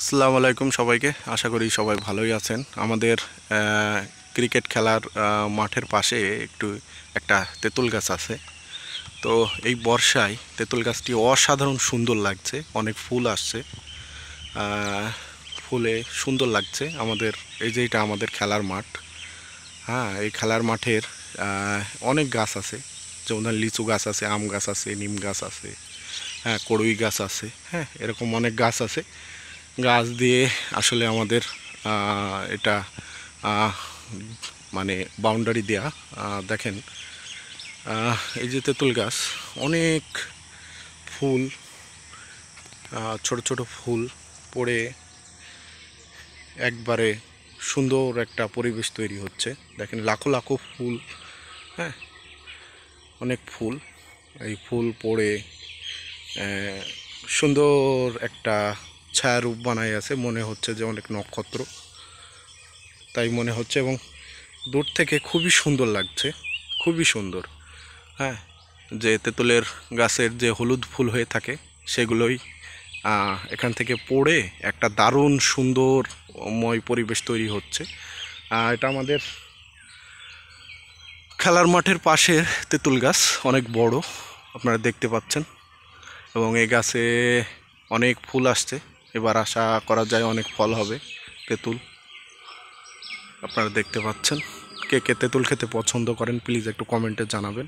আসসালামু আলাইকুম সবাইকে। আশা করি সবাই ভালোই আছেন। আমাদের ক্রিকেট খেলার মাঠের পাশে একটা তেঁতুল গাছ আছে। তো এই বর্ষায় তেঁতুল গাছটি অসাধারণ সুন্দর লাগছে, অনেক ফুল আসছে, ফুলে সুন্দর লাগছে। এটা আমাদের খেলার মাঠ। হ্যাঁ, এই খেলার মাঠের অনেক গাছ আছে, যেমন লিচু গাছ আছে, আম গাছ আছে, নিম গাছ আছে, হ্যাঁ কড়ুই গাছ আছে, হ্যাঁ এরকম অনেক গাছ আছে। গাছ দিয়ে আসলে আমাদের এটা আহ, মানে বাউন্ডারি দেয়া। দেখেন, এই যে তেঁতুল গাছ, অনেক ফুল, ছোট ছোট ফুল পড়ে একবারে সুন্দর একটা পরিবেশ তৈরি হচ্ছে। দেখেন, লাখো লাখো ফুল, হ্যাঁ অনেক ফুল। এই ফুল পড়ে সুন্দর একটা ছায়ারূপ বানাই আছে, মনে হচ্ছে যে অনেক নক্ষত্র তাই মনে হচ্ছে, এবং দূর থেকে খুবই সুন্দর লাগছে, খুবই সুন্দর। হ্যাঁ, যে তেঁতুলের গাছের যে হলুদ ফুল হয়ে থাকে সেগুলোই এখান থেকে পড়ে একটা দারুণ সুন্দরময় পরিবেশ তৈরি হচ্ছে। এটা আমাদের খেলার মাঠের পাশের তেঁতুল গাছ, অনেক বড়, আপনারা দেখতে পাচ্ছেন, এবং এই গাছে অনেক ফুল আসছে। এবার আশা করা যায় অনেক ফল হবে। তেঁতুল আপনারা দেখতে পাচ্ছেন। কে কে তেঁতুল খেতে পছন্দ করেন প্লিজ একটু কমেন্টে জানাবেন।